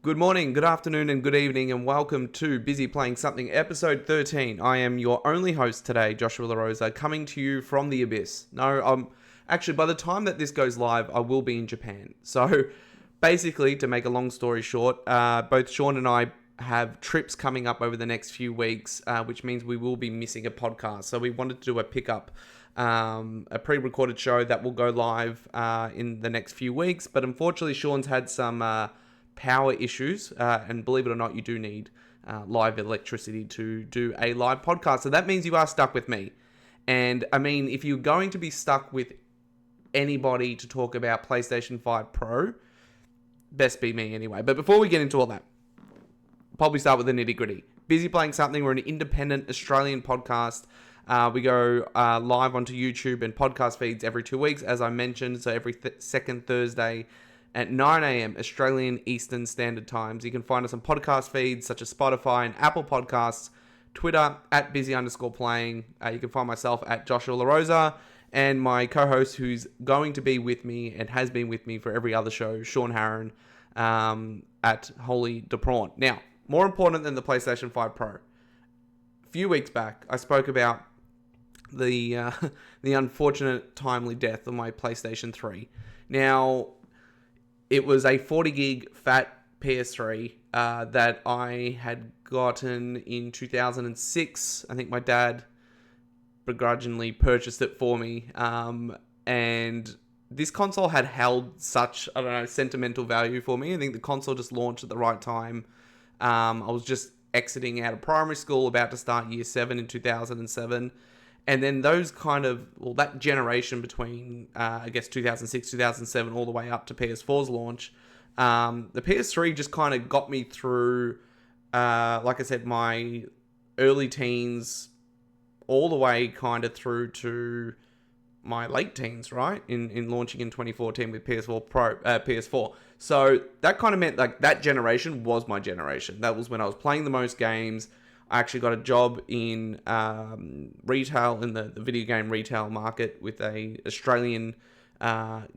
Good morning, good afternoon, and good evening, and welcome to Busy Playing Something, episode 13. I am your only host today, Joshua LaRosa, coming to you from the abyss. No, actually, by the time that this goes live, I will be in Japan. So, basically, to make a long story short, both Sean and I have trips coming up over the next few weeks, which means we will be missing a podcast. So, we wanted to do a pickup, a pre-recorded show that will go live in the next few weeks. But unfortunately, Sean's had some power issues, and believe it or not, you do need live electricity to do a live podcast. So that means you are stuck with me. And I mean, if you're going to be stuck with anybody to talk about PlayStation 5 Pro, best be me anyway. But before we get into all that, probably start with the nitty gritty. Busy Playing Something. We're an independent Australian podcast. We go live onto YouTube and podcast feeds every 2 weeks, as I mentioned. So every second Thursday at 9 a.m. Australian Eastern Standard Times. You can find us on podcast feeds such as Spotify and Apple Podcasts, Twitter at busy_playing. You can find myself at Joshua LaRosa, and my co-host who's going to be with me and has been with me for every other show, Sean Harron, at Holy DePrawn. Now, more important than the PlayStation 5 Pro. A few weeks back, I spoke about the unfortunate timely death of my PlayStation 3. Now, it was a 40 gig fat PS3 that I had gotten in 2006. I think my dad begrudgingly purchased it for me. And this console had held such, sentimental value for me. I think the console just launched at the right time. I was just exiting out of primary school, about to start year 7 in 2007. And then that generation between, 2006, 2007, all the way up to PS4's launch, the PS3 just kind of got me through, like I said, my early teens, all the way kind of through to my late teens, right? In launching in 2014 with PS4. So that kind of meant like that generation was my generation. That was when I was playing the most games. I actually got a job in retail, in the video game retail market with a Australian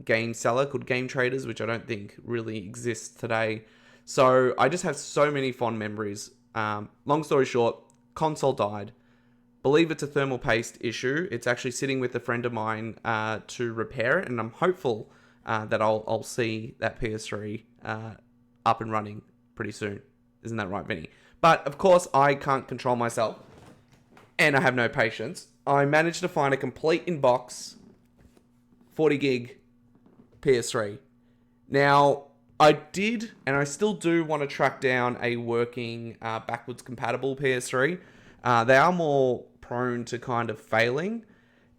game seller called Game Traders, which I don't think really exists today. So I just have so many fond memories. Long story short, console died. Believe it's a thermal paste issue. It's actually sitting with a friend of mine to repair it, and I'm hopeful that I'll see that PS3 up and running pretty soon. Isn't that right, Vinny? But, of course, I can't control myself, and I have no patience. I managed to find a complete in-box 40 gig PS3. Now, I did, and I still do want to track down a working backwards compatible PS3. They are more prone to kind of failing,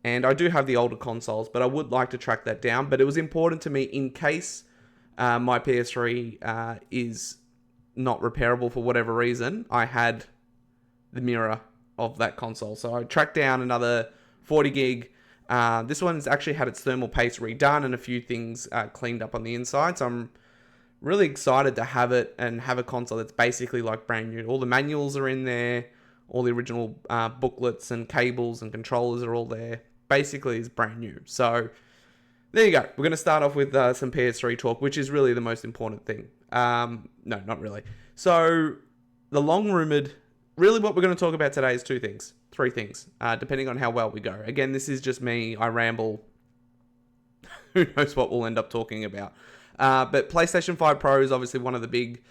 and I do have the older consoles, but I would like to track that down. But it was important to me in case my PS3 is not repairable for whatever reason, I had the mirror of that console. So I tracked down another 40 gig. This one's actually had its thermal paste redone and a few things cleaned up on the inside. So I'm really excited to have it and have a console that's basically like brand new. All the manuals are in there. All the original booklets and cables and controllers are all there. Basically, it's brand new. So there you go. We're going to start off with some PS3 talk, which is really the most important thing. No, not really. So, the long-rumored... Really what we're going to talk about today is three things, depending on how well we go. Again, this is just me. I ramble. Who knows what we'll end up talking about. But PlayStation 5 Pro is obviously one of the big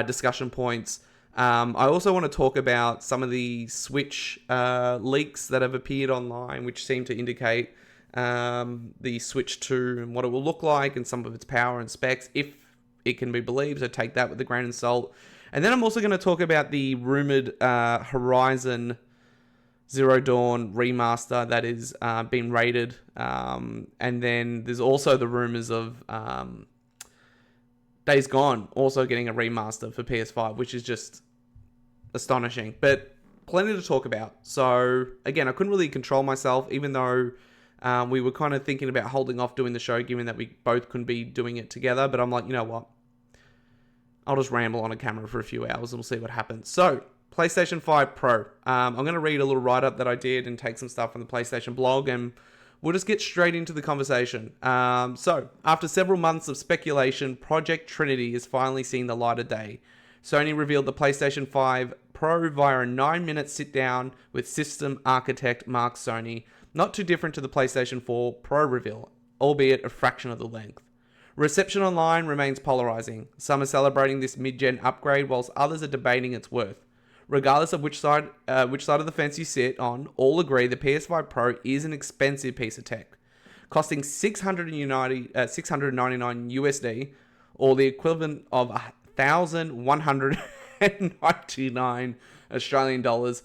discussion points. I also want to talk about some of the Switch leaks that have appeared online, which seem to indicate the Switch 2 and what it will look like and some of its power and specs, if it can be believed. So take that with a grain of salt. And then I'm also going to talk about the rumored Horizon Zero Dawn remaster that is being rated. And then there's also the rumors of Days Gone also getting a remaster for PS5, which is just astonishing. But plenty to talk about. So again, I couldn't really control myself, even though we were kind of thinking about holding off doing the show, given that we both couldn't be doing it together. But I'm like, you know what? I'll just ramble on a camera for a few hours and we'll see what happens. So, PlayStation 5 Pro. I'm going to read a little write-up that I did and take some stuff from the PlayStation blog, and we'll just get straight into the conversation. So, after several months of speculation, Project Trinity is finally seeing the light of day. Sony revealed the PlayStation 5 Pro via a 9-minute sit-down with system architect Mark Cerny, not too different to the PlayStation 4 Pro reveal, albeit a fraction of the length. Reception online remains polarizing. Some are celebrating this mid-gen upgrade, whilst others are debating its worth. Regardless of which side of the fence you sit on, all agree the PS5 Pro is an expensive piece of tech, costing $699 USD, or the equivalent of 1,199 Australian dollars.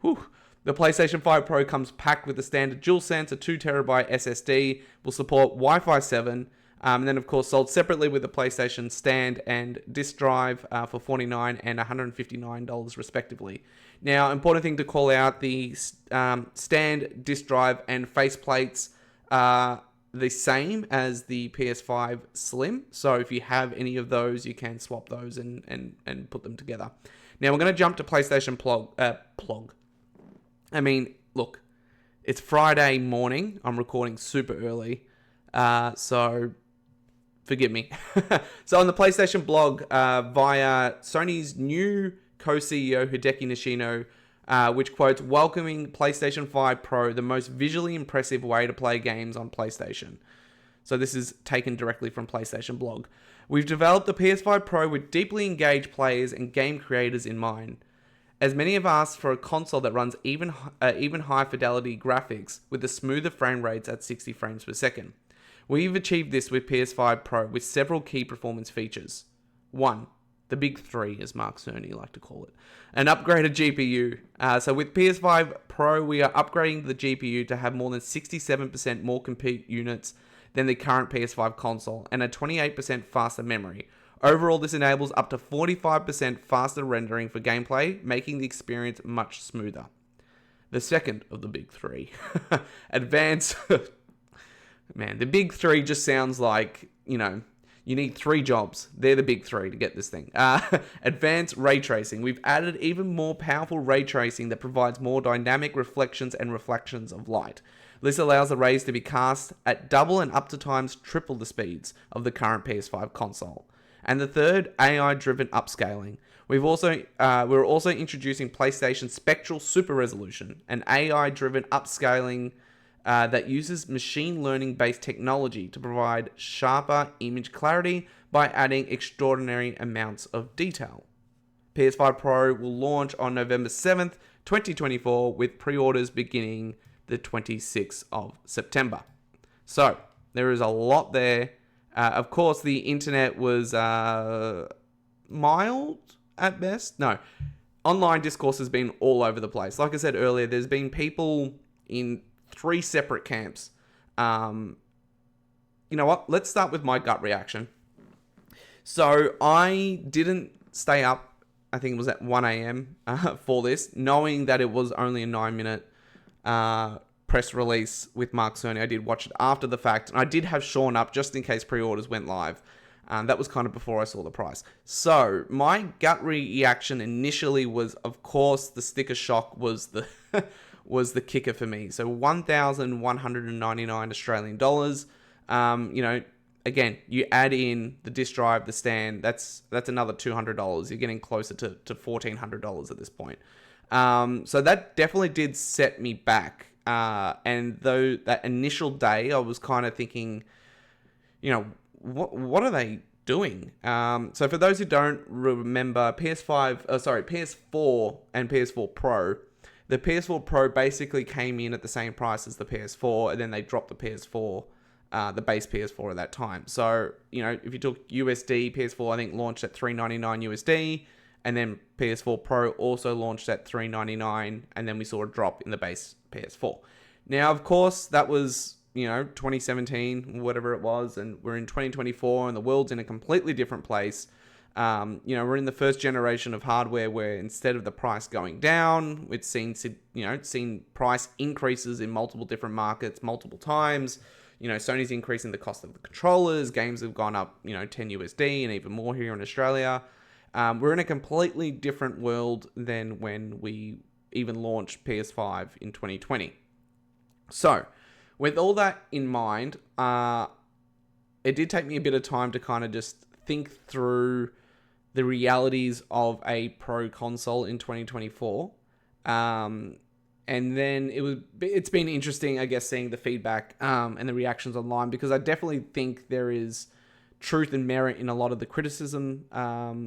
Whew. The PlayStation 5 Pro comes packed with the standard DualSense, a 2TB SSD, will support Wi-Fi 7, and then, of course, sold separately with the PlayStation stand and disc drive for $49 and $159 respectively. Now, important thing to call out, the stand, disc drive, and faceplates are the same as the PS5 Slim. So if you have any of those, you can swap those and put them together. Now, we're going to jump to PlayStation Plug. I mean, look, it's Friday morning. I'm recording super early. So forgive me. So on the PlayStation blog, via Sony's new co-CEO Hideki Nishino, which quotes, welcoming PlayStation 5 Pro, the most visually impressive way to play games on PlayStation. So this is taken directly from PlayStation blog. We've developed the PS5 Pro with deeply engaged players and game creators in mind. As many have asked for a console that runs even high fidelity graphics with the smoother frame rates at 60 frames per second. We've achieved this with PS5 Pro with several key performance features. 1. The big 3, as Mark Cerny like to call it. An upgraded GPU. So with PS5 Pro, we are upgrading the GPU to have more than 67% more compute units than the current PS5 console and a 28% faster memory. Overall, this enables up to 45% faster rendering for gameplay, making the experience much smoother. The second of the big 3. Advanced... Man, the big 3 just sounds like, you need 3 jobs. They're the big 3 to get this thing. Advanced ray tracing. We've added even more powerful ray tracing that provides more dynamic reflections and reflections of light. This allows the rays to be cast at double and up to times triple the speeds of the current PS5 console. And the third, AI-driven upscaling. We're also introducing PlayStation Spectral Super Resolution, an AI-driven upscaling that uses machine learning-based technology to provide sharper image clarity by adding extraordinary amounts of detail. PS5 Pro will launch on November 7th, 2024, with pre-orders beginning the 26th of September. So, there is a lot there. Of course, the internet was mild at best. No, online discourse has been all over the place. Like I said earlier, there's been people in 3 separate camps. You know what? Let's start with my gut reaction. So I didn't stay up, I think it was at 1 a.m. For this, knowing that it was only a 9-minute press release with Mark Cerny. I did watch it after the fact, and I did have Sean up just in case pre-orders went live. That was kind of before I saw the price. So my gut reaction initially was, of course, the sticker shock was the was the kicker for me. So 1,199 Australian dollars. Again, you add in the disc drive, the stand, that's another $200. You're getting closer to $1,400 at this point. So that definitely did set me back. And though that initial day, I was kind of thinking, what are they doing? So for those who don't remember, PS4 and PS4 Pro, the PS4 Pro basically came in at the same price as the PS4, and then they dropped the PS4, the base PS4 at that time. So, if you took USD, PS4 I think launched at $399 USD, and then PS4 Pro also launched at $399, and then we saw a drop in the base PS4. Now, of course, that was, 2017, whatever it was, and we're in 2024, and the world's in a completely different place. We're in the first generation of hardware where instead of the price going down, it's seen price increases in multiple different markets multiple times. Sony's increasing the cost of the controllers. Games have gone up, 10 USD and even more here in Australia. We're in a completely different world than when we even launched PS5 in 2020. So, with all that in mind, it did take me a bit of time to kind of just think through the realities of a pro console in 2024. And then it's been interesting, I guess, seeing the feedback and the reactions online, because I definitely think there is truth and merit in a lot of the criticism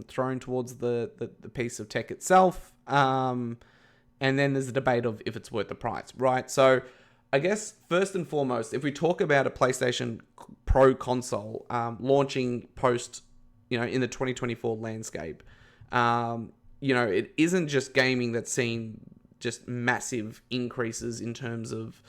thrown towards the piece of tech itself. And then there's a debate of if it's worth the price, right? So I guess first and foremost, if we talk about a PlayStation Pro console launching post, in the 2024 landscape, it isn't just gaming that's seen just massive increases in terms of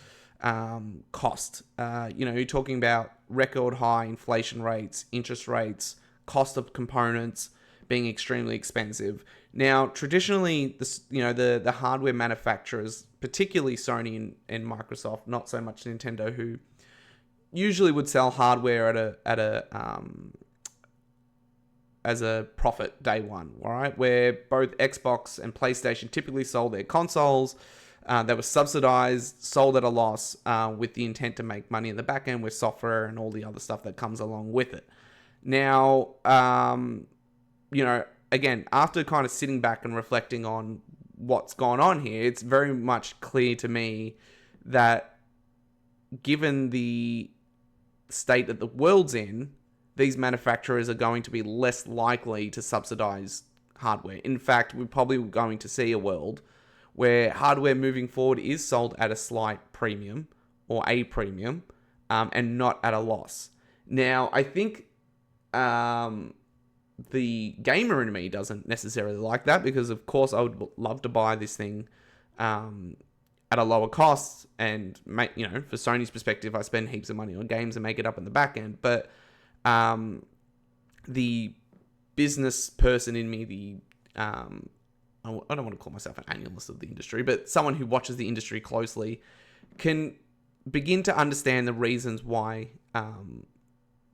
cost. You're talking about record high inflation rates, interest rates, cost of components being extremely expensive. Now, traditionally, the hardware manufacturers, particularly Sony and Microsoft, not so much Nintendo, who usually would sell hardware as a profit day one, all right? Where both Xbox and PlayStation typically sold their consoles that were subsidized, sold at a loss, with the intent to make money in the back end with software and all the other stuff that comes along with it. Now, again, after kind of sitting back and reflecting on what's gone on here, it's very much clear to me that given the state that the world's in, these manufacturers are going to be less likely to subsidize hardware. In fact, we're probably going to see a world where hardware moving forward is sold at a slight premium or a premium, and not at a loss. Now, I think the gamer in me doesn't necessarily like that, because of course I would love to buy this thing at a lower cost, and make, for Sony's perspective, I spend heaps of money on games and make it up in the back end. But the business person in me, I don't want to call myself an analyst of the industry, but someone who watches the industry closely, can begin to understand the reasons why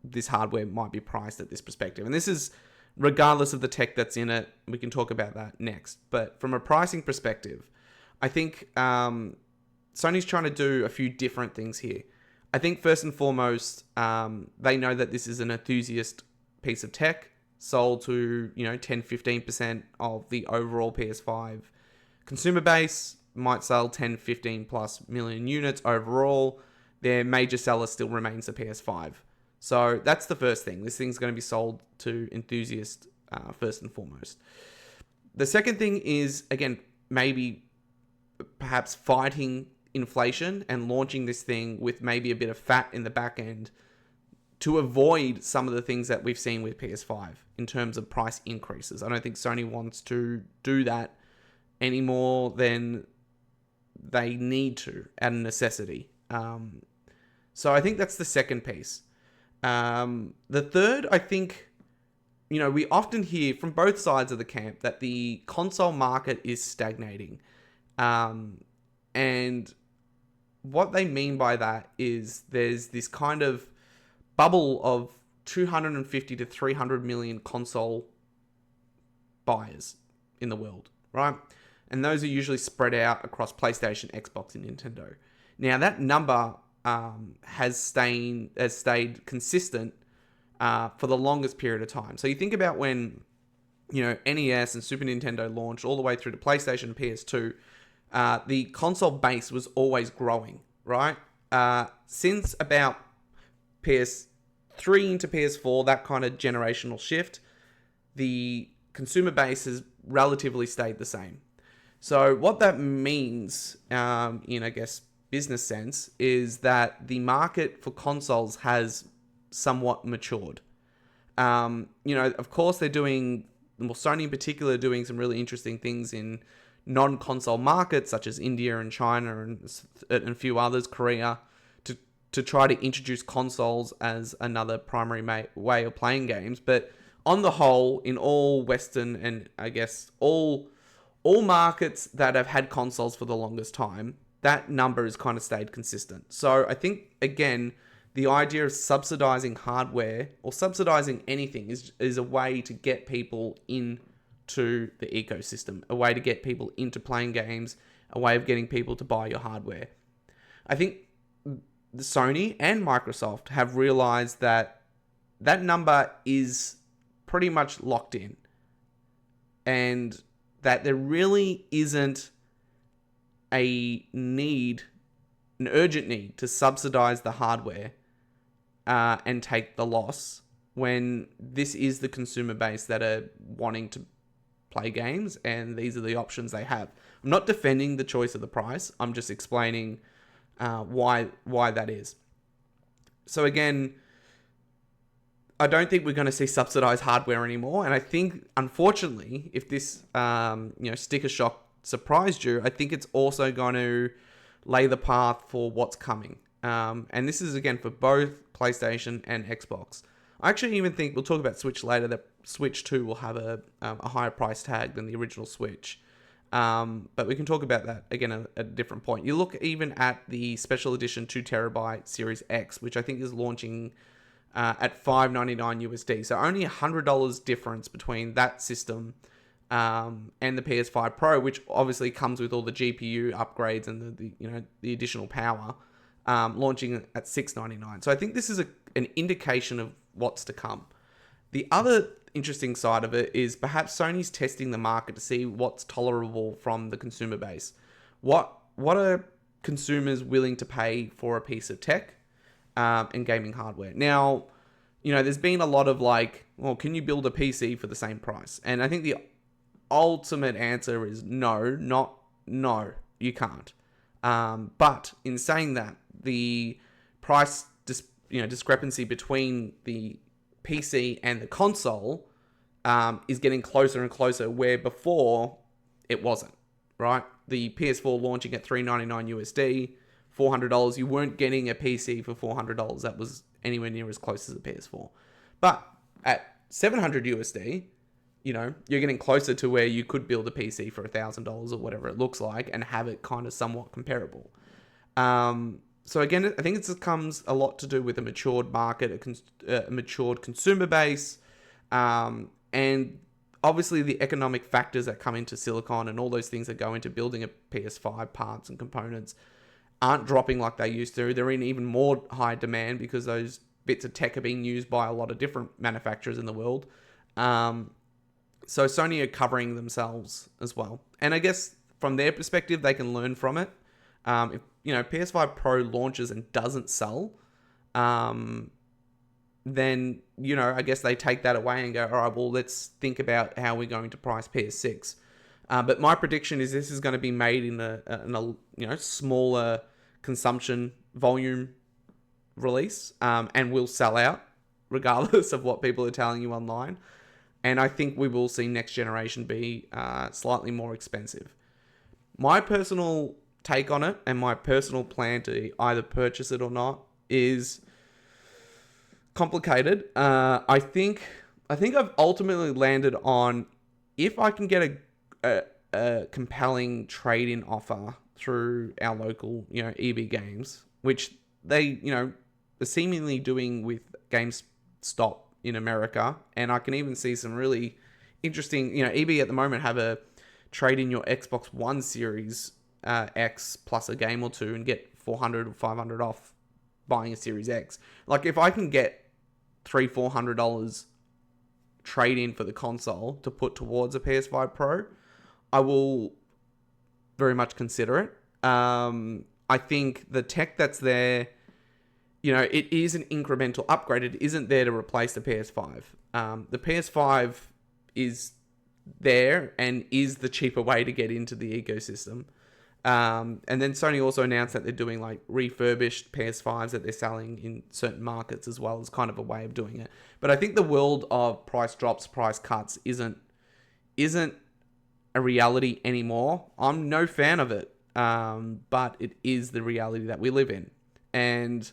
this hardware might be priced at this perspective. And this is regardless of the tech that's in it. We can talk about that next. But from a pricing perspective, I think Sony's trying to do a few different things here. I think first and foremost, they know that this is an enthusiast piece of tech sold to, 10-15% of the overall PS5 consumer base, might sell 10-15 plus million units overall. Their major seller still remains the PS5. So that's the first thing. This thing's going to be sold to enthusiasts first and foremost. The second thing is, again, maybe perhaps fighting inflation and launching this thing with maybe a bit of fat in the back end to avoid some of the things that we've seen with PS5 in terms of price increases. I don't think Sony wants to do that any more than they need to, out of necessity. So I think that's the second piece. The third, I think, we often hear from both sides of the camp that the console market is stagnating. And what they mean by that is there's this kind of bubble of 250 to 300 million console buyers in the world, right? And those are usually spread out across PlayStation, Xbox, and Nintendo. Now, that number has stayed consistent for the longest period of time. So you think about when, NES and Super Nintendo launched all the way through to PlayStation and PS2, the console base was always growing, right? Since about PS3 into PS4, that kind of generational shift, the consumer base has relatively stayed the same. So what that means, in, I guess, business sense, is that the market for consoles has somewhat matured. Of course, they're doing, well, Sony in particular, doing some really interesting things in non-console markets such as India and China and a few others, Korea, to try to introduce consoles as another primary way of playing games. But on the whole, in all Western and I guess all markets that have had consoles for the longest time, that number has kind of stayed consistent. So I think, again, the idea of subsidizing hardware or subsidizing anything is a way to get people into the ecosystem, a way to get people into playing games, a way of getting people to buy your hardware. I think Sony and Microsoft have realized that that number is pretty much locked in, and that there really isn't a need, an urgent need to subsidize the hardware and take the loss when this is the consumer base that are wanting to play games, and these are the options they have. I'm not defending the choice of the price. I'm just explaining why that is. So again, I don't think we're going to see subsidized hardware anymore. And I think, unfortunately, if this sticker shock surprised you, I think it's also going to lay the path for what's coming. And this is, again, for both PlayStation and Xbox. I actually even think, we'll talk about Switch later, that Switch 2 will have a higher price tag than the original Switch. But we can talk about that again at a different point. You look even at the special edition 2TB Series X, which I think is launching at $599 USD. So only $100 difference between that system and the PS5 Pro, which obviously comes with all the GPU upgrades and the additional power, launching at $699. So I think this is an indication of what's to come. The other interesting side of it is perhaps Sony's testing the market to see what's tolerable from the consumer base. What are consumers willing to pay for a piece of tech and gaming hardware? Now, there's been a lot of can you build a PC for the same price? And I think the ultimate answer is no, you can't. But in saying that, the price discrepancy between the PC and the console is getting closer and closer, where before it wasn't, right? The PS4 launching at $399 USD, $400, you weren't getting a PC for $400 that was anywhere near as close as a PS4. But at $700 USD, you're getting closer to where you could build a PC for $1,000 or whatever it looks like and have it kind of somewhat comparable. So again, I think it comes a lot to do with a matured market, a matured consumer base, and obviously the economic factors that come into silicon and all those things that go into building a PS5 parts and components aren't dropping like they used to. They're in even more high demand because those bits of tech are being used by a lot of different manufacturers in the world. So Sony are covering themselves as well. And I guess from their perspective, they can learn from it. If PS5 Pro launches and doesn't sell, then, I guess they take that away and go, all right, well, let's think about how we're going to price PS6. But my prediction is this is going to be made in a smaller consumption volume release, and will sell out regardless of what people are telling you online. And I think we will see next generation be slightly more expensive. My personal take on it and my personal plan to either purchase it or not is complicated. I think I've ultimately landed on, if I can get a compelling trade-in offer through our local, EB Games, which they, are seemingly doing with GameStop in America, and I can even see some really interesting, EB at the moment have a trade in your Xbox One Series X plus a game or two and get $400 or $500 off buying a Series X. If I can get $300-$400 trade in for the console to put towards a PS5 Pro, I will very much consider it. I think the tech that's there, it is an incremental upgrade. It isn't there to replace the PS5. The PS5 is there and is the cheaper way to get into the ecosystem. And then Sony also announced that they're doing refurbished PS5s that they're selling in certain markets as well, as kind of a way of doing it. But I think the world of price drops, price cuts isn't a reality anymore. I'm no fan of it, but it is the reality that we live in. And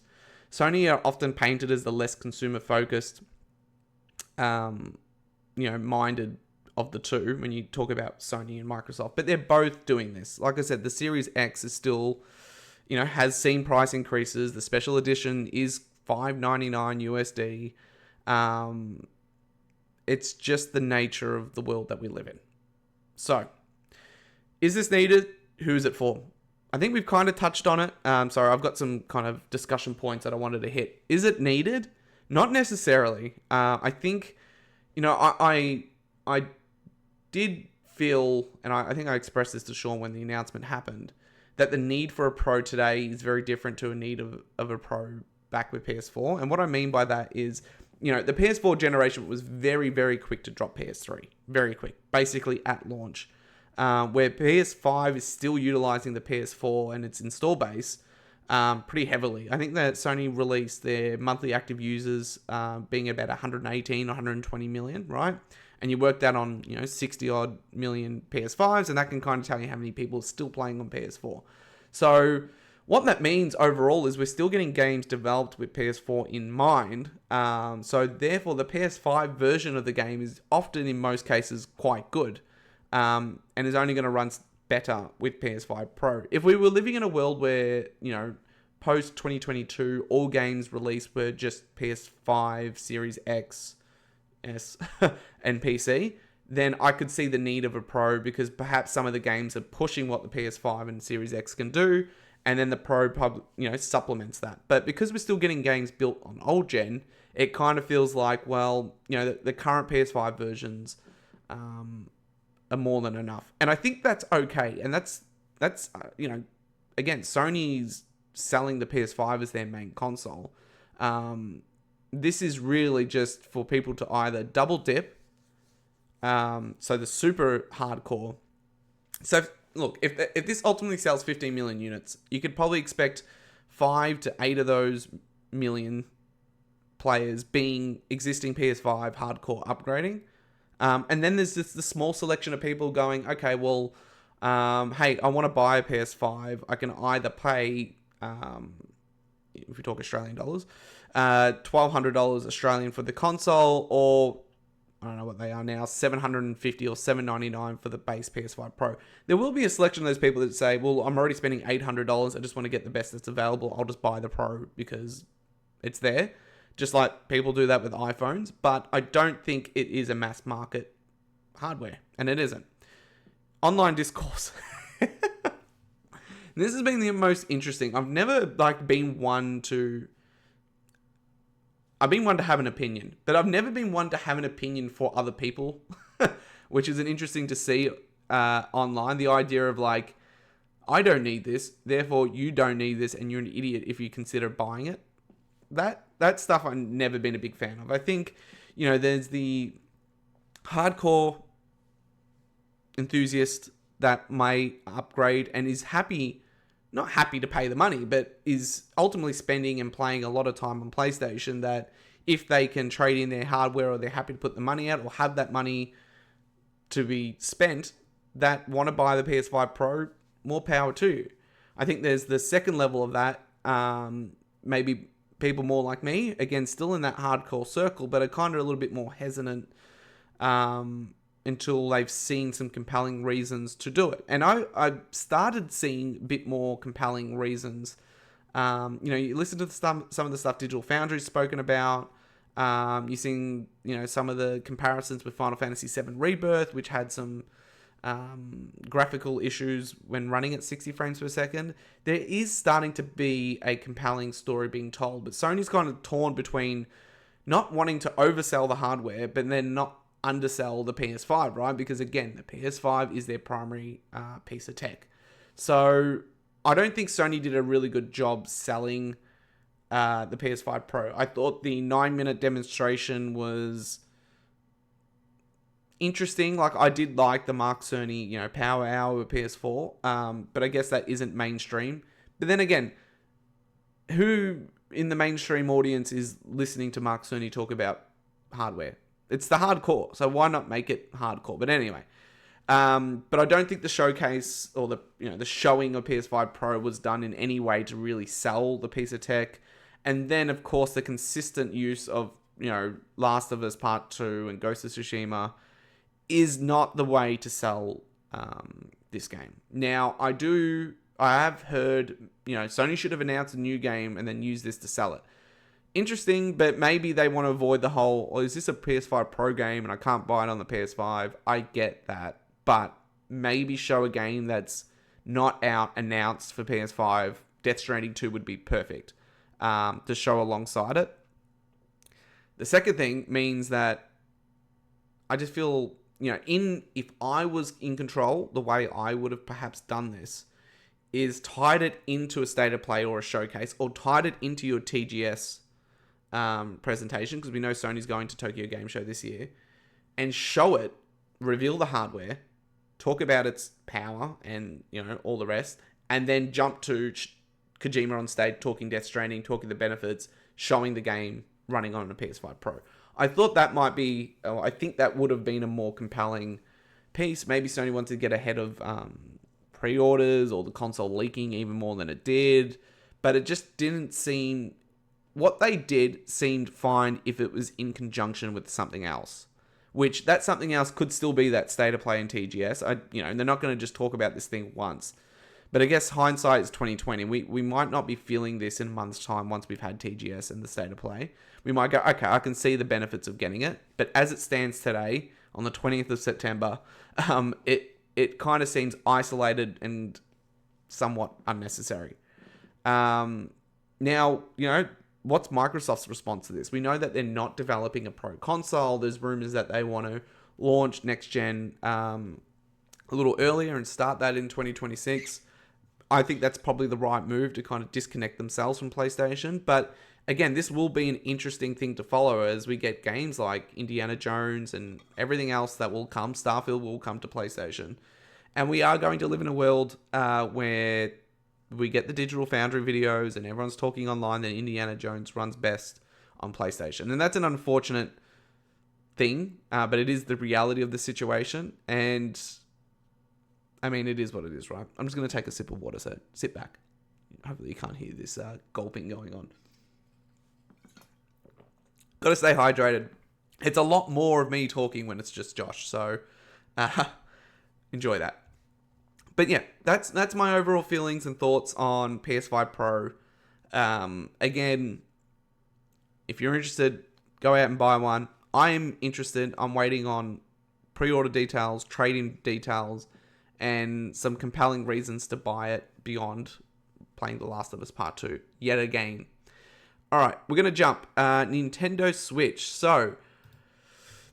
Sony are often painted as the less consumer focused, minded of the two when you talk about Sony and Microsoft, but they're both doing this. Like I said, the Series X is still, has seen price increases. The special edition is $599 USD. It's just the nature of the world that we live in. So, is this needed? Who's it for? I think we've kind of touched on it. So I've got some kind of discussion points that I wanted to hit. Is it needed? Not necessarily. I think, I did feel, and I think I expressed this to Sean when the announcement happened, that the need for a Pro today is very different to a need of a Pro back with PS4. And what I mean by that is, the PS4 generation was very, very quick to drop PS3. Very quick. Basically at launch. Where PS5 is still utilizing the PS4 and its install base pretty heavily. I think that Sony released their monthly active users being about 118, 120 million, right? And you work that on, 60 odd million PS5s, and that can kind of tell you how many people are still playing on PS4. So what that means overall is we're still getting games developed with PS4 in mind. So therefore, the PS5 version of the game is often, in most cases, quite good. And is only going to run better with PS5 Pro. If we were living in a world where, post 2022, all games released were just PS5, Series X, S, and PC, then I could see the need of a Pro, because perhaps some of the games are pushing what the PS5 and Series X can do, and then the Pro supplements that. But because we're still getting games built on old gen, it kind of feels like, well, the current PS5 versions are more than enough. And I think that's okay. And that's again, Sony's selling the PS5 as their main console. This is really just for people to either double dip, so the super hardcore. So look, if this ultimately sells 15 million units, you could probably expect 5 to 8 of those million players being existing PS5 hardcore upgrading. And then there's just the small selection of people going, okay, well, hey, I want to buy a PS5. I can either pay, if we talk Australian dollars, $1,200 Australian for the console, or I don't know what they are now, $750 or $799 for the base PS5 Pro. There will be a selection of those people that say, well, I'm already spending $800. I just want to get the best that's available. I'll just buy the Pro because it's there. Just like people do that with iPhones. But I don't think it is a mass market hardware. And it isn't. Online discourse. This has been the most interesting. I've never been one to... I've been one to have an opinion, but I've never been one to have an opinion for other people, which is an interesting to see online. The idea of I don't need this, therefore you don't need this, and you're an idiot if you consider buying it. That stuff I've never been a big fan of. I think, there's the hardcore enthusiast that may upgrade and is not happy to pay the money, but is ultimately spending and playing a lot of time on PlayStation, that if they can trade in their hardware, or they're happy to put the money out or have that money to be spent, that want to buy the PS5 Pro, more power to you. I think there's the second level of that, maybe people more like me, again, still in that hardcore circle, but are kind of a little bit more hesitant until they've seen some compelling reasons to do it. And I started seeing a bit more compelling reasons. You listen to some of the stuff Digital Foundry's spoken about. You've seen, some of the comparisons with Final Fantasy VII Rebirth, which had some graphical issues when running at 60 frames per second. There is starting to be a compelling story being told, but Sony's kind of torn between not wanting to oversell the hardware, but then not undersell the PS5, right? Because again, the PS5 is their primary piece of tech. So I don't think Sony did a really good job selling the PS5 Pro. I thought the 9-minute demonstration was interesting. I did like the Mark Cerny, power hour with PS4, but I guess that isn't mainstream. But then again, who in the mainstream audience is listening to Mark Cerny talk about hardware? It's the hardcore, so why not make it hardcore? But anyway, but I don't think the showcase or the showing of PS5 Pro was done in any way to really sell the piece of tech. And then, of course, the consistent use of Last of Us Part 2 and Ghost of Tsushima is not the way to sell this game. Now, I have heard Sony should have announced a new game and then used this to sell it. Interesting, but maybe they want to avoid the whole, is this a PS5 Pro game and I can't buy it on the PS5? I get that, but maybe show a game that's not out announced for PS5, Death Stranding 2 would be perfect to show alongside it. The second thing means that I just feel, if I was in control, the way I would have perhaps done this is tied it into a state of play or a showcase, or tied it into your TGS presentation, because we know Sony's going to Tokyo Game Show this year, and show it, reveal the hardware, talk about its power and, all the rest, and then jump to Kojima on stage talking Death Stranding, talking the benefits, showing the game running on a PS5 Pro. I thought that might be, I think that would have been a more compelling piece. Maybe Sony wanted to get ahead of pre-orders or the console leaking even more than it did, but it just didn't seem, what they did seemed fine if it was in conjunction with something else, which that something else could still be that state of play in TGS. They're not going to just talk about this thing once, but I guess hindsight is 2020. We might not be feeling this in a month's time once we've had TGS and the state of play. We might go, okay, I can see the benefits of getting it, but as it stands today, on the 20th of September, it kind of seems isolated and somewhat unnecessary. Now, what's Microsoft's response to this? We know that they're not developing a pro console. There's rumors that they want to launch next gen a little earlier and start that in 2026. I think that's probably the right move to kind of disconnect themselves from PlayStation. But again, this will be an interesting thing to follow as we get games like Indiana Jones and everything else that will come. Starfield will come to PlayStation. And we are going to live in a world where we get the Digital Foundry videos and everyone's talking online that Indiana Jones runs best on PlayStation. And that's an unfortunate thing, but it is the reality of the situation. And I mean, it is what it is, right? I'm just going to take a sip of water, so sit back. Hopefully you can't hear this gulping going on. Got to stay hydrated. It's a lot more of me talking when it's just Josh, so enjoy that. But yeah, that's my overall feelings and thoughts on PS5 Pro. Again, if you're interested, go out and buy one. I am interested. I'm waiting on pre-order details, trade-in details, and some compelling reasons to buy it beyond playing The Last of Us Part 2 yet again. All right, we're going to jump. Nintendo Switch. So,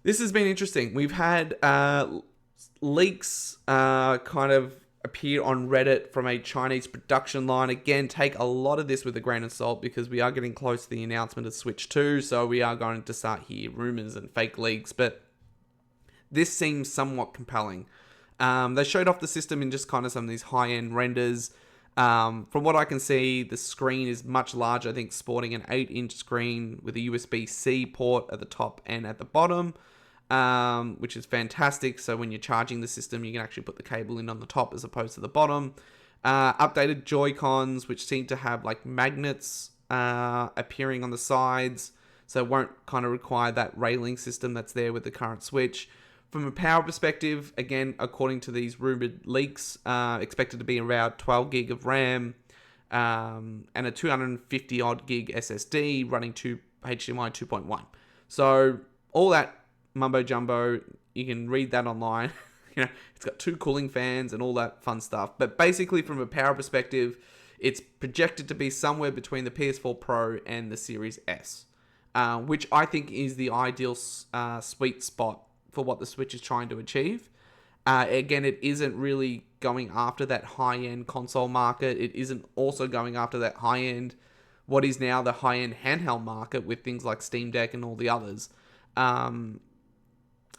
this has been interesting. We've had leaks kind of appear on Reddit from a Chinese production line. Again, take a lot of this with a grain of salt because we are getting close to the announcement of Switch 2, so we are going to start hear rumors and fake leaks, but this seems somewhat compelling. They showed off the system in just kind of some of these high-end renders. From what I can see, the screen is much larger, I think sporting an 8-inch screen with a USB-C port at the top and at the bottom, which is fantastic. So when you're charging the system, you can actually put the cable in on the top as opposed to the bottom. Updated Joy-Cons, which seem to have like magnets appearing on the sides, so it won't kind of require that railing system that's there with the current Switch. From a power perspective, again, according to these rumored leaks, expected to be around 12 gig of RAM and a 250 odd gig SSD running to HDMI 2.1. So all that mumbo jumbo, you can read that online. It's got 2 cooling fans and all that fun stuff. But basically, from a power perspective, it's projected to be somewhere between the PS4 Pro and the Series S, which I think is the ideal sweet spot for what the Switch is trying to achieve. Again, it isn't really going after that high-end console market. It isn't also going after that high-end, what is now the high-end handheld market with things like Steam Deck and all the others.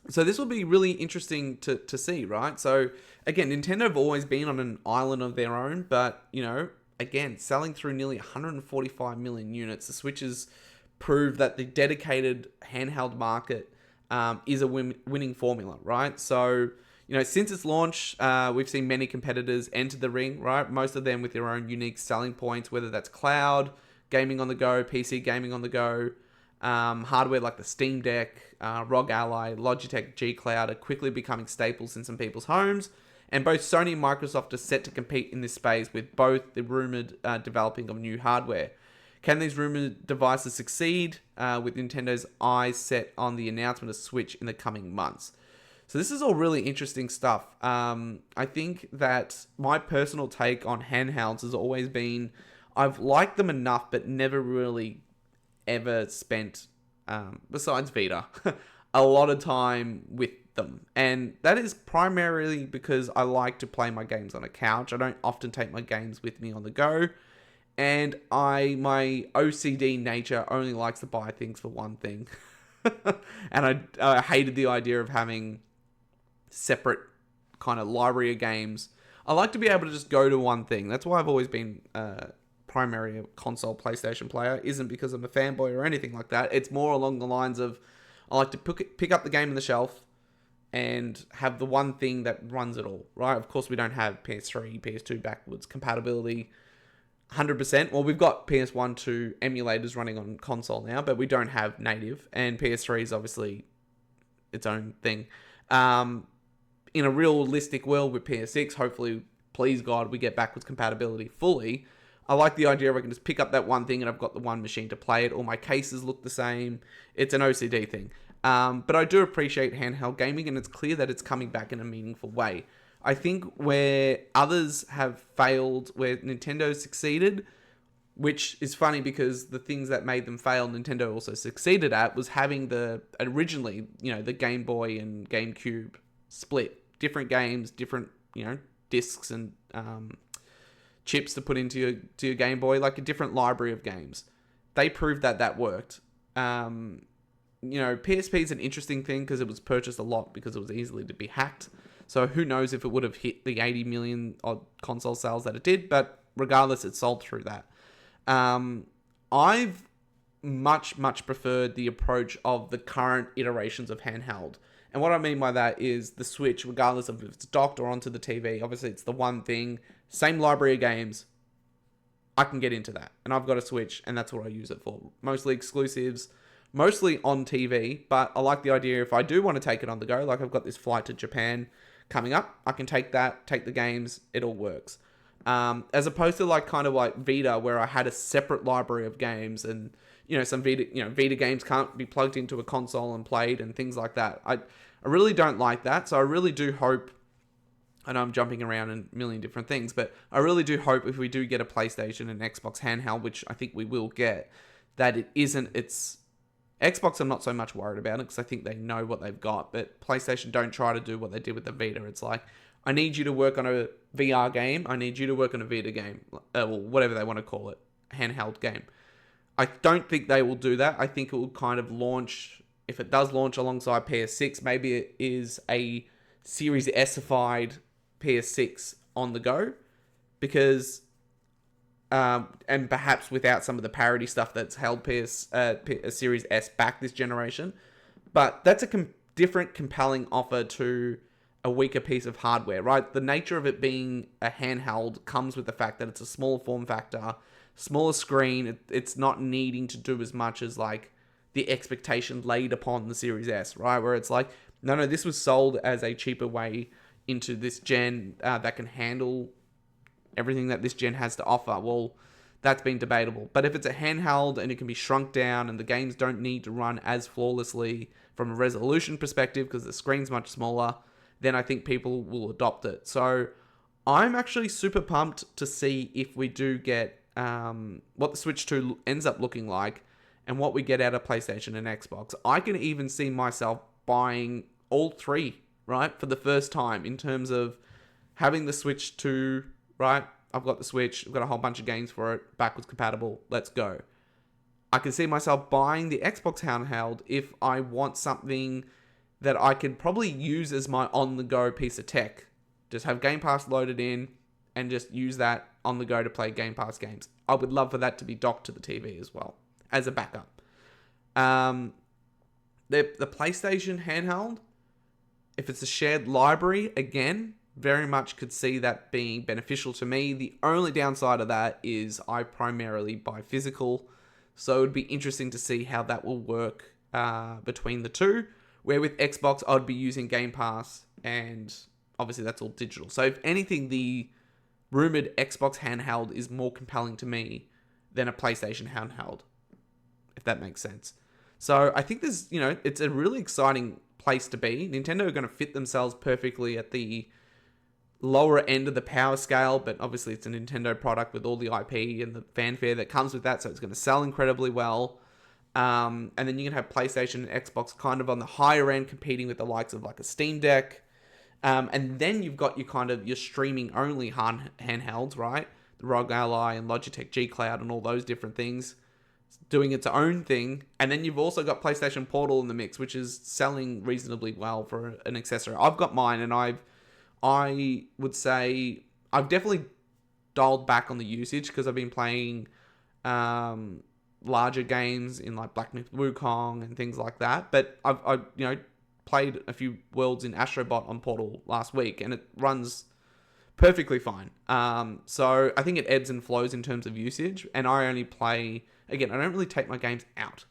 So this will be really interesting to see, right? So again, Nintendo have always been on an island of their own, but, again, selling through nearly 145 million units, the Switch has proved that the dedicated handheld market is a winning formula, right? So, since its launch, we've seen many competitors enter the ring, right? Most of them with their own unique selling points, whether that's cloud, gaming on the go, PC gaming on the go, hardware like the Steam Deck, ROG Ally, Logitech G Cloud are quickly becoming staples in some people's homes. And both Sony and Microsoft are set to compete in this space with both the rumored developing of new hardware. Can these rumored devices succeed with Nintendo's eyes set on the announcement of Switch in the coming months? So this is all really interesting stuff. I think that my personal take on handhelds has always been, I've liked them enough, but never really ever spent, besides Vita, a lot of time with them. And that is primarily because I like to play my games on a couch. I don't often take my games with me on the go. And my OCD nature only likes to buy things for one thing. And I hated the idea of having separate kind of library of games. I like to be able to just go to one thing. That's why I've always been primary a console PlayStation player. Isn't because I'm a fanboy or anything like that. It's more along the lines of I like to pick up the game on the shelf and have the one thing that runs it all, right? Of course, we don't have PS3, PS2 backwards compatibility 100%. Well, we've got PS1, 2 emulators running on console now, but we don't have native. And PS3 is obviously its own thing. In a realistic world with PS6, hopefully, please God, we get backwards compatibility fully. I like the idea of I can just pick up that one thing and I've got the one machine to play it. All my cases look the same. It's an OCD thing. But I do appreciate handheld gaming, and it's clear that it's coming back in a meaningful way. I think where others have failed, where Nintendo succeeded, which is funny because the things that made them fail, Nintendo also succeeded at, was having originally, the Game Boy and GameCube split. Different games, different, discs and chips to put into your Game Boy, like a different library of games. They proved that worked. PSP is an interesting thing because it was purchased a lot because it was easily to be hacked. So who knows if it would have hit the 80 million odd console sales that it did, but regardless, it sold through that. I've much preferred the approach of the current iterations of handheld. And what I mean by that is the Switch, regardless of if it's docked or onto the TV, obviously it's the one thing, same library of games, I can get into that. And I've got a Switch, and that's what I use it for. Mostly exclusives, mostly on TV, but I like the idea if I do want to take it on the go, like I've got this flight to Japan coming up, I can take the games, it all works. As opposed to like Vita, where I had a separate library of games, and some Vita games can't be plugged into a console and played and things like that. I really don't like that. So I really do hope, I know I'm jumping around in a million different things, but I really do hope if we do get a PlayStation and Xbox handheld, which I think we will get, that it's Xbox. I'm not so much worried about it because I think they know what they've got, but PlayStation don't try to do what they did with the Vita. It's like, I need you to work on a VR game. I need you to work on a Vita game, or whatever they want to call it, handheld game. I don't think they will do that. I think it will kind of launch, if it does launch alongside PS6, maybe it is a Series S-ified PS6 on the go, because, and perhaps without some of the parity stuff that's held Series S back this generation. But that's a different compelling offer to a weaker piece of hardware, right? The nature of it being a handheld comes with the fact that it's a smaller form factor, smaller screen. It's not needing to do as much as like the expectation laid upon the Series S, right? Where it's like, no, this was sold as a cheaper way into this gen that can handle everything that this gen has to offer. Well, that's been debatable. But if it's a handheld and it can be shrunk down and the games don't need to run as flawlessly from a resolution perspective because the screen's much smaller, then I think people will adopt it. So I'm actually super pumped to see if we do get what the Switch 2 ends up looking like and what we get out of PlayStation and Xbox. I can even see myself buying all three, right, for the first time in terms of having the Switch 2, right? I've got the Switch, I've got a whole bunch of games for it, backwards compatible, let's go. I can see myself buying the Xbox handheld if I want something that I could probably use as my on-the-go piece of tech. Just have Game Pass loaded in and just use that on the go to play Game Pass games. I would love for that to be docked to the TV as well, as a backup. The PlayStation handheld, if it's a shared library, again, very much could see that being beneficial to me. The only downside of that is I primarily buy physical, so it would be interesting to see how that will work between the two. Where with Xbox, I'd be using Game Pass, and obviously that's all digital. So if anything, the rumored Xbox handheld is more compelling to me than a PlayStation handheld, if that makes sense. So I think there's, it's a really exciting place to be. Nintendo are going to fit themselves perfectly at the lower end of the power scale, but obviously it's a Nintendo product with all the IP and the fanfare that comes with that, so it's going to sell incredibly well. And then you can have PlayStation and Xbox kind of on the higher end, competing with the likes of like a Steam Deck. And then you've got your streaming only handhelds, right? The ROG Ally and Logitech G Cloud and all those different things doing its own thing. And then you've also got PlayStation Portal in the mix, which is selling reasonably well for an accessory. I've got mine, and I would say I've definitely dialed back on the usage because I've been playing larger games in like Black Myth Wukong and things like that. But I've played a few worlds in Astrobot on Portal last week, and it runs perfectly fine. So I think it ebbs and flows in terms of usage, and I only play, again, I don't really take my games out.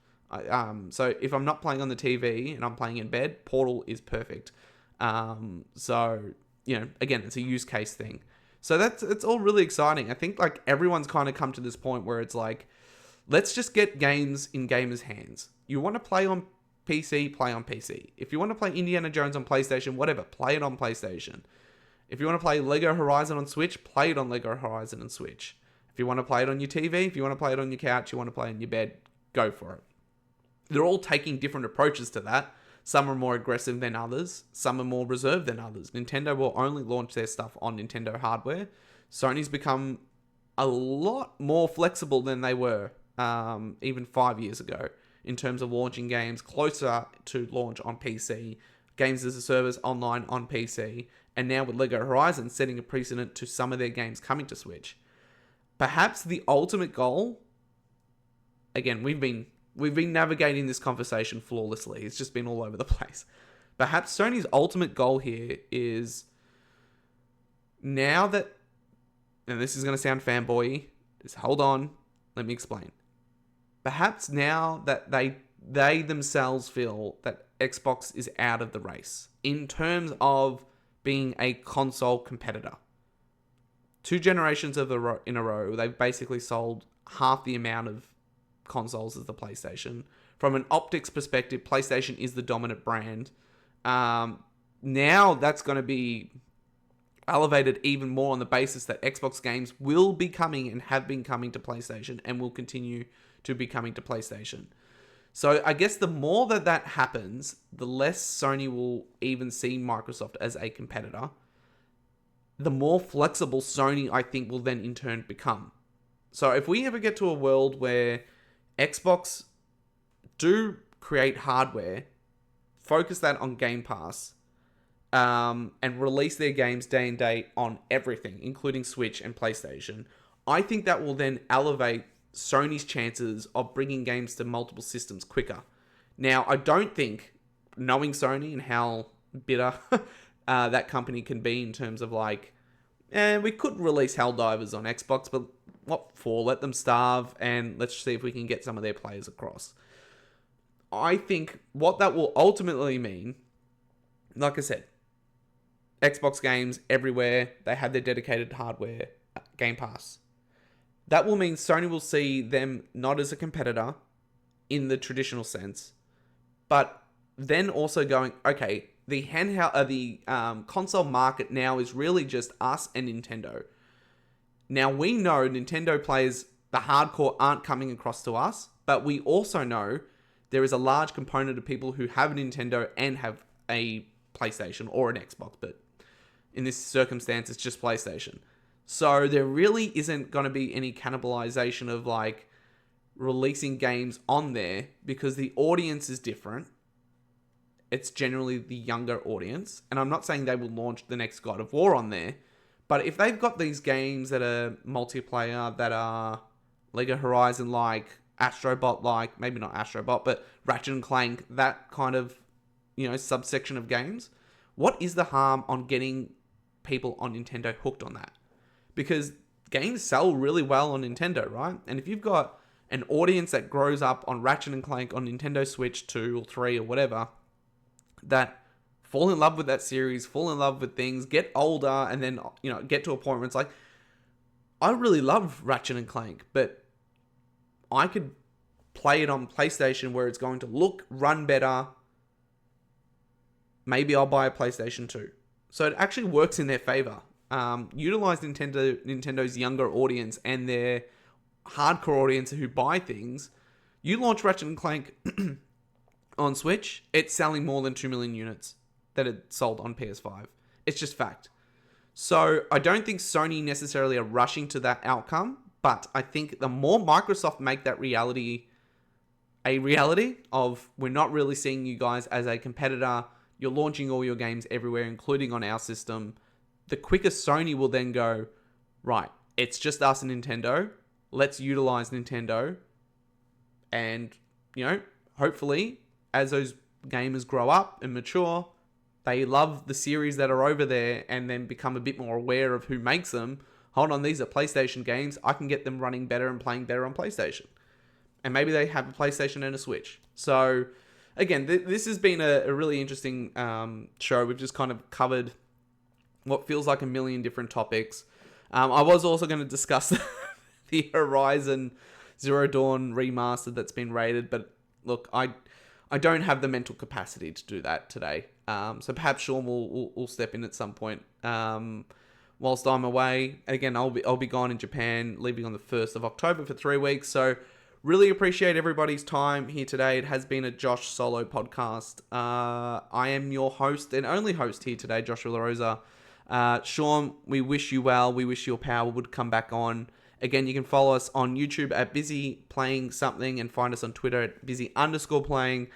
So if I'm not playing on the TV and I'm playing in bed, Portal is perfect. So, again, it's a use case thing. So it's all really exciting. I think like everyone's kind of come to this point where it's like, let's just get games in gamers' hands. You want to play on PC, play on PC. If you want to play Indiana Jones on PlayStation, whatever, play it on PlayStation. If you want to play Lego Horizon on Switch, play it on Lego Horizon and Switch. If you want to play it on your TV, if you want to play it on your couch, you want to play it in your bed, go for it. They're all taking different approaches to that. Some are more aggressive than others. Some are more reserved than others. Nintendo will only launch their stuff on Nintendo hardware. Sony's become a lot more flexible than they were even 5 years ago in terms of launching games closer to launch on PC, games as a service online on PC, and now with Lego Horizon setting a precedent to some of their games coming to Switch. Perhaps the ultimate goal, again, we've been navigating this conversation flawlessly. It's just been all over the place. Perhaps Sony's ultimate goal here is, now that, and this is going to sound fanboy-y, just hold on, let me explain. Perhaps now that they themselves feel that Xbox is out of the race in terms of being a console competitor. 2 generations in a row, they've basically sold half the amount of consoles as the PlayStation. From an optics perspective, PlayStation is the dominant brand. Now that's going to be elevated even more on the basis that Xbox games will be coming and have been coming to PlayStation and will continue to be coming to PlayStation. So I guess the more that happens, the less Sony will even see Microsoft as a competitor. The more flexible Sony, I think, will then in turn become. So if we ever get to a world where Xbox do create hardware, focus that on Game Pass, and release their games day and date on everything, including Switch and PlayStation, I think that will then elevate Sony's chances of bringing games to multiple systems quicker. Now, I don't think, knowing Sony and how bitter that company can be in terms of like, we could release Helldivers on Xbox, but what for? Let them starve and let's see if we can get some of their players across. I think what that will ultimately mean, like I said, Xbox games everywhere, they have their dedicated hardware, Game Pass. That will mean Sony will see them not as a competitor in the traditional sense, but then also going, okay, the console market now is really just us and Nintendo. Now we know Nintendo players, the hardcore, aren't coming across to us, but we also know there is a large component of people who have a Nintendo and have a PlayStation or an Xbox, but in this circumstance, it's just PlayStation. So there really isn't going to be any cannibalization of like releasing games on there because the audience is different. It's generally the younger audience. And I'm not saying they will launch the next God of War on there. But if they've got these games that are multiplayer, that are Lego Horizon like, Astrobot like, maybe not Astrobot, but Ratchet and Clank, that kind of, subsection of games, what is the harm on getting people on Nintendo hooked on that? Because games sell really well on Nintendo, right? And if you've got an audience that grows up on Ratchet and Clank on Nintendo Switch 2 or 3 or whatever, that fall in love with that series, fall in love with things, get older, and then, get to a point where it's like, I really love Ratchet and Clank, but I could play it on PlayStation where it's going to look, run better, maybe I'll buy a PlayStation 2. So it actually works in their favor. Utilize Nintendo's younger audience and their hardcore audience who buy things. You launch Ratchet and Clank on Switch, it's selling more than 2 million units that it sold on PS5. It's just fact. So I don't think Sony necessarily are rushing to that outcome, but I think the more Microsoft make that reality a reality of we're not really seeing you guys as a competitor, you're launching all your games everywhere, including on our system, the quicker Sony will then go, right, it's just us and Nintendo, let's utilize Nintendo, and, hopefully, as those gamers grow up and mature, they love the series that are over there and then become a bit more aware of who makes them. Hold on, these are PlayStation games. I can get them running better and playing better on PlayStation. And maybe they have a PlayStation and a Switch. So, again, this has been a really interesting show. We've just kind of covered what feels like a million different topics. I was also going to discuss the Horizon Zero Dawn remastered that's been rated, but look, I don't have the mental capacity to do that today. So perhaps Sean will step in at some point whilst I'm away. Again, I'll be gone in Japan, leaving on the 1st of October for 3 weeks. So really appreciate everybody's time here today. It has been a Josh solo podcast. I am your host and only host here today, Joshua LaRosa. Sean, we wish you well. We wish your power would come back on. Again, you can follow us on YouTube at Busy Playing Something and find us on Twitter at busy_playing.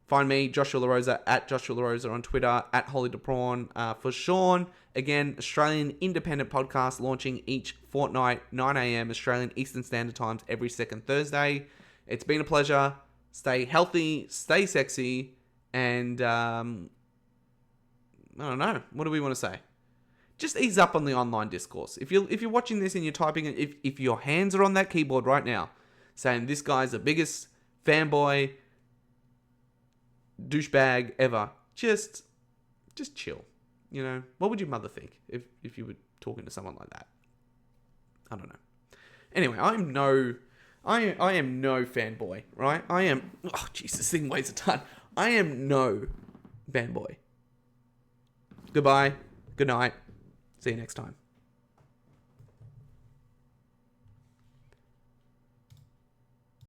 Find me, Joshua LaRosa, at Joshua LaRosa on Twitter, at Holly DePrawn. For Sean, again, Australian independent podcast launching each fortnight, 9 a.m. Australian Eastern Standard Times every second Thursday. It's been a pleasure. Stay healthy, stay sexy, and I don't know. What do we want to say? Just ease up on the online discourse. If you're watching this and you're typing it, if your hands are on that keyboard right now, saying this guy's the biggest fanboy douchebag ever, just chill. What would your mother think if you were talking to someone like that? I don't know. Anyway, I am no fanboy, right? Oh Jesus, this thing weighs a ton. I am no fanboy. Goodbye. Good night. See you next time.